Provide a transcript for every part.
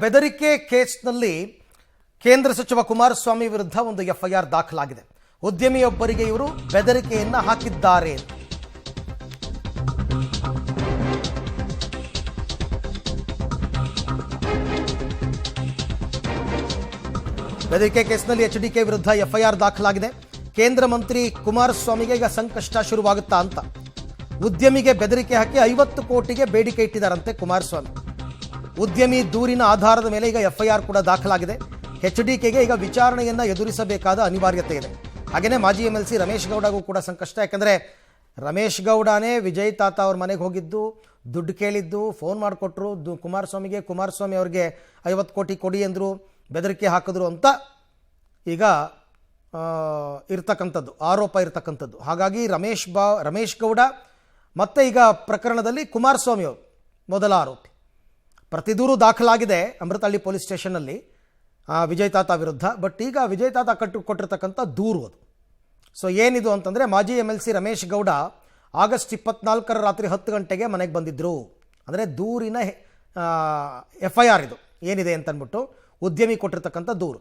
ಬೆದರಿಕೆ ಕೇಸ್ನಲ್ಲಿ ಕೇಂದ್ರ ಸಚಿವ ಕುಮಾರಸ್ವಾಮಿ ವಿರುದ್ಧ ಒಂದು ಎಫ್ಐಆರ್ ದಾಖಲಾಗಿದೆ. ಉದ್ಯಮಿಯೊಬ್ಬರಿಗೆ ಇವರು ಬೆದರಿಕೆಯನ್ನ ಹಾಕಿದ್ದಾರೆ. ಬೆದರಿಕೆ ಕೇಸ್ನಲ್ಲಿ ಎಚ್ಡಿಕೆ ವಿರುದ್ಧ ಎಫ್ಐಆರ್ ದಾಖಲಾಗಿದೆ. ಕೇಂದ್ರ ಮಂತ್ರಿ ಕುಮಾರಸ್ವಾಮಿಗೆ ಈಗ ಸಂಕಷ್ಟ ಶುರುವಾಗುತ್ತಾ ಅಂತ ಉದ್ಯಮಿಗೆ ಬೆದರಿಕೆ ಹಾಕಿ 50 ಕೋಟಿಗೆ ಬೇಡಿಕೆ ಇಟ್ಟಿದ್ದಾರಂತೆ ಕುಮಾರಸ್ವಾಮಿ. ಉದ್ಯಮಿ ದೂರಿನ ಆಧಾರದ ಮೇಲೆ ಈಗ ಎಫ್ಐಆರ್ ಕೂಡ ದಾಖಲಾಗಿದೆ. ಎಚ್ಡಿಕೆಗೆ ಈಗ ವಿಚಾರಣೆಯನ್ನ ಎದುರಿಸಬೇಕಾದ ಅನಿವಾರ್ಯತೆ ಇದೆ. ಹಾಗೆಯೇ ಮಾಜಿ MLC ರಮೇಶ್ ಗೌಡಗೂ ಕೂಡ ಸಂಕಷ್ಟ. ಯಾಕಂದರೆ ರಮೇಶ್ ಗೌಡನೇ ವಿಜಯ್ ತಾತ ಅವ್ರ ಮನೆಗೆ ಹೋಗಿದ್ದು, ದುಡ್ಡು ಕೇಳಿದ್ದು, ಫೋನ್ ಮಾಡಿಕೊಟ್ರು ಕುಮಾರಸ್ವಾಮಿಗೆ. ಕುಮಾರಸ್ವಾಮಿ ಅವ್ರಿಗೆ 50 ಕೋಟಿ ಕೊಡಿ ಅಂದರು, ಬೆದರಿಕೆ ಹಾಕಿದ್ರು ಅಂತ ಈಗ ಇರ್ತಕ್ಕಂಥದ್ದು ಆರೋಪ ಇರ್ತಕ್ಕಂಥದ್ದು. ಹಾಗಾಗಿ ರಮೇಶ್ ಗೌಡ ಮತ್ತೆ ಈಗ ಪ್ರಕರಣದಲ್ಲಿ ಕುಮಾರಸ್ವಾಮಿ ಅವರು ಮೊದಲ ಆರೋಪಿ. ಪ್ರತಿದೂರು ದಾಖಲಾಗಿದೆ ಅಮೃತಹಳ್ಳಿ ಪೊಲೀಸ್ ಸ್ಟೇಷನ್ನಲ್ಲಿ ವಿಜಯ್ ತಾತ ವಿರುದ್ಧ. ಬಟ್ ಈಗ ವಿಜಯ್ ತಾತ ಕೊಟ್ಟಿರ್ತಕ್ಕಂಥ ದೂರು ಅದು. ಸೊ ಏನಿದು ಅಂತಂದರೆ, ಮಾಜಿ MLC ರಮೇಶ್ ಗೌಡ ಆಗಸ್ಟ್ 24 ರಾತ್ರಿ 10 ಗಂಟೆಗೆ ಮನೆಗೆ ಬಂದಿದ್ದರು. ಅಂದರೆ ದೂರಿನ FIR ಇದು ಏನಿದೆ ಅಂತಂದ್ಬಿಟ್ಟು ಉದ್ಯಮಿ ಕೊಟ್ಟಿರ್ತಕ್ಕಂಥ ದೂರು.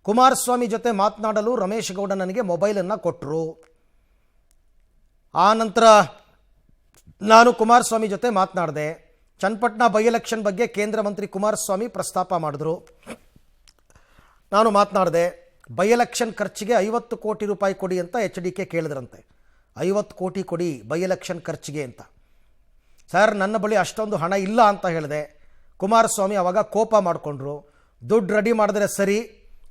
ಕುಮಾರಸ್ವಾಮಿ ಜೊತೆ ಮಾತನಾಡಲು ರಮೇಶ್ ಗೌಡ ನನಗೆ ಮೊಬೈಲನ್ನು ಕೊಟ್ಟರು. ಆ ನಂತರ ನಾನು ಕುಮಾರಸ್ವಾಮಿ ಜೊತೆ ಮಾತನಾಡಿದೆ. ಚನ್ನಪಟ್ಟಣ ಬೈ ಎಲೆಕ್ಷನ್ ಬಗ್ಗೆ ಕೇಂದ್ರ ಮಂತ್ರಿ ಕುಮಾರಸ್ವಾಮಿ ಪ್ರಸ್ತಾಪ ಮಾಡಿದ್ರು. ನಾನು ಮಾತನಾಡಿದೆ. ಬೈ ಎಲೆಕ್ಷನ್ ಖರ್ಚಿಗೆ 50 ಕೋಟಿ ರೂಪಾಯಿ ಕೊಡಿ ಅಂತ HDK ಕೇಳಿದ್ರಂತೆ. 50 ಕೋಟಿ ಕೊಡಿ ಬೈ ಎಲೆಕ್ಷನ್ ಖರ್ಚಿಗೆ ಅಂತ. ಸರ್, ನನ್ನ ಬಳಿ ಅಷ್ಟೊಂದು ಹಣ ಇಲ್ಲ ಅಂತ ಹೇಳಿದೆ. ಕುಮಾರಸ್ವಾಮಿ ಆವಾಗ ಕೋಪ ಮಾಡಿಕೊಂಡ್ರು. ದುಡ್ಡು ರೆಡಿ ಮಾಡಿದ್ರೆ ಸರಿ,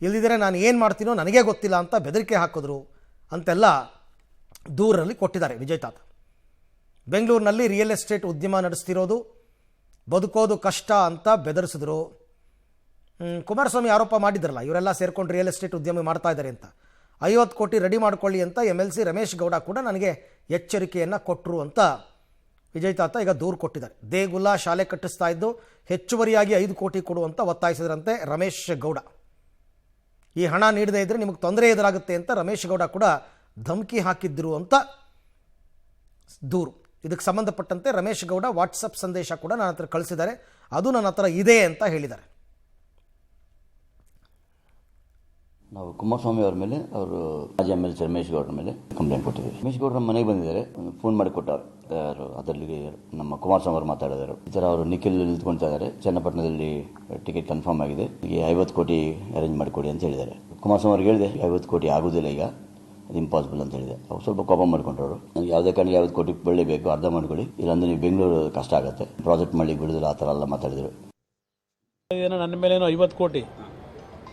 ಇಲ್ಲದಿದ್ದರೆ ನಾನು ಏನು ಮಾಡ್ತೀನೋ ನನಗೇ ಗೊತ್ತಿಲ್ಲ ಅಂತ ಬೆದರಿಕೆ ಹಾಕಿದ್ರು ಅಂತೆಲ್ಲ ದೂರಲ್ಲಿ ಕೊಟ್ಟಿದ್ದಾರೆ ವಿಜಯ್ ತಾತ. ಬೆಂಗಳೂರಿನಲ್ಲಿ ರಿಯಲ್ ಎಸ್ಟೇಟ್ ಉದ್ಯಮ ನಡೆಸ್ತಿರೋದು, ಬದುಕೋದು ಕಷ್ಟ ಅಂತ ಬೆದರಿಸಿದ್ರು. ಕುಮಾರಸ್ವಾಮಿ ಆರೋಪ ಮಾಡಿದ್ರಲ್ಲ, ಇವರೆಲ್ಲ ಸೇರ್ಕೊಂಡು ರಿಯಲ್ ಎಸ್ಟೇಟ್ ಉದ್ಯಮ ಮಾಡ್ತಾ ಇದ್ದಾರೆ ಅಂತ. 50 ಕೋಟಿ ರೆಡಿ ಮಾಡ್ಕೊಳ್ಳಿ ಅಂತ MLC ರಮೇಶ್ ಗೌಡ ಕೂಡ ನನಗೆ ಎಚ್ಚರಿಕೆಯನ್ನು ಕೊಟ್ಟರು ಅಂತ ವಿಜಯ್ ತಾತ ಈಗ ದೂರು ಕೊಟ್ಟಿದ್ದಾರೆ. ದೇಗುಲ ಶಾಲೆ ಕಟ್ಟಿಸ್ತಾ ಇದ್ದು ಹೆಚ್ಚುವರಿಯಾಗಿ 5 ಕೋಟಿ ಕೊಡುವಂತ ಒತ್ತಾಯಿಸಿದ್ರಂತೆ ರಮೇಶ್ ಗೌಡ. ಈ ಹಣ ನೀಡದೇ ಇದ್ದರೆ ನಿಮಗೆ ತೊಂದರೆ ಎದುರಾಗುತ್ತೆ ಅಂತ ರಮೇಶ್ ಗೌಡ ಕೂಡ ಧಮಕಿ ಹಾಕಿದ್ರು ಅಂತ ದೂರು. ಇದಕ್ಕೆ ಸಂಬಂಧಪಟ್ಟಂತೆ ರಮೇಶ್ ಗೌಡ ವಾಟ್ಸಪ್ ಸಂದೇಶ ಕೂಡ ನನ್ನ ಹತ್ರ ಕಳಿಸಿದ್ದಾರೆ. ಅದು ನನ್ನ ಹತ್ರ ಇದೆ ಅಂತ ಹೇಳಿದ್ದಾರೆ. ನಾವು ಕುಮಾರಸ್ವಾಮಿ ಅವ್ರ ಮೇಲೆ, ಅವರು ಮಾಜಿ MLC ರಮೇಶ್ ಗೌಡ್ರ ಮೇಲೆ ಕಂಪ್ಲೇಂಟ್ ಕೊಟ್ಟಿದ್ದೀವಿ. ರಮೇಶ್ ಗೌಡ್ರ ಮನೆಗೆ ಬಂದಿದ್ದಾರೆ, ಫೋನ್ ಮಾಡಿ ಕೊಟ್ಟರು. ಅದರಲ್ಲಿ ನಮ್ಮ ಕುಮಾರಸ್ವಾಮಿ ಅವರು ಮಾತಾಡಿದರು. ಈ ಥರ ಅವರು ನಿಖಿಲ್ ನಿಂತ್ಕೊಳ್ತಾ ಇದ್ದಾರೆ, ಚನ್ನಪಟ್ಟಣದಲ್ಲಿ ಟಿಕೆಟ್ ಕನ್ಫರ್ಮ್ ಆಗಿದೆ, ಈಗ 50 ಕೋಟಿ ಅರೇಂಜ್ ಮಾಡಿಕೊಡಿ ಅಂತ ಹೇಳಿದ್ದಾರೆ. ಕುಮಾರಸ್ವಾಮಿ ಅವ್ರಿಗೆ ಹೇಳಿದೆ 50 ಕೋಟಿ ಆಗೋದಿಲ್ಲ, ಈಗ ಅದು ಇಂಪಾಸಿಬಲ್ ಅಂತ ಹೇಳಿದೆ. ಅವ್ರು ಸ್ವಲ್ಪ ಕೋಪ ಮಾಡ್ಕೊಂಡ್ರು. ನನಗೆ ಯಾವುದೇ ಕಾರಣಕ್ಕೆ 50 ಕೋಟಿ ಬೆಳಿಬೇಕು, ಅರ್ಧ ಮಾಡ್ಕೊಳ್ಳಿ, ಇಲ್ಲಾಂದ್ರೆ ನೀವು ಬೆಂಗಳೂರು ಕಷ್ಟ ಆಗುತ್ತೆ, ಪ್ರಾಜೆಕ್ಟ್ ಮಾಡಿ ಬಿಡುದಿಲ್ಲ, ಆ ಥರ ಎಲ್ಲ ಮಾತಾಡಿದರು. ಏನೋ ನನ್ನ ಮೇಲೇನೋ 50 ಕೋಟಿ,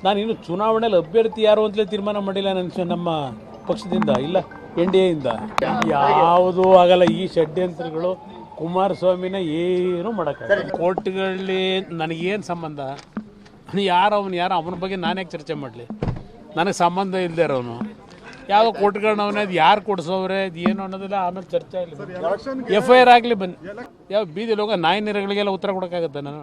ನಾನು ಇನ್ನು ಚುನಾವಣೆಯಲ್ಲಿ ಅಭ್ಯರ್ಥಿ ಯಾರು ಅಂತಲೇ ತೀರ್ಮಾನ ಮಾಡಿಲ್ಲ ನಮ್ಮ ಪಕ್ಷದಿಂದ, ಇಲ್ಲ NDA ಇಂದ. ಯಾವುದೂ ಆಗಲ್ಲ. ಈ ಷಡ್ಯಂತ್ರಗಳು ಕುಮಾರಸ್ವಾಮಿನ ಏನೂ ಮಾಡೋಕ್ಕಾಗಲ್ಲ. ಕೋರ್ಟ್ಗಳಲ್ಲಿ ನನಗೇನು ಸಂಬಂಧ? ಯಾರು ಅವನ ಬಗ್ಗೆ ನಾನೇ ಚರ್ಚೆ ಮಾಡಲಿ? ನನಗೆ ಸಂಬಂಧ ಇಲ್ಲದೆ ಇರೋನು ಯಾವ ಕೋರ್ಟ್ಗಳನ್ನ ಅವನದು ಯಾರು ಕೊಡಿಸೋವ್ರೆ, ಅದು ಏನು ಅನ್ನೋದಿಲ್ಲ. ಆಮೇಲೆ ಚರ್ಚೆ ಆಗಲಿ, FIR ಆಗಲಿ, ಬನ್ನಿ. ಯಾವ ಬೀದಿಲಿ ಹೋಗೋ ನಾಯಿ ನೀರುಗಳಿಗೆಲ್ಲ ಉತ್ತರ ಕೊಡೋಕ್ಕಾಗತ್ತೆ ನಾನು?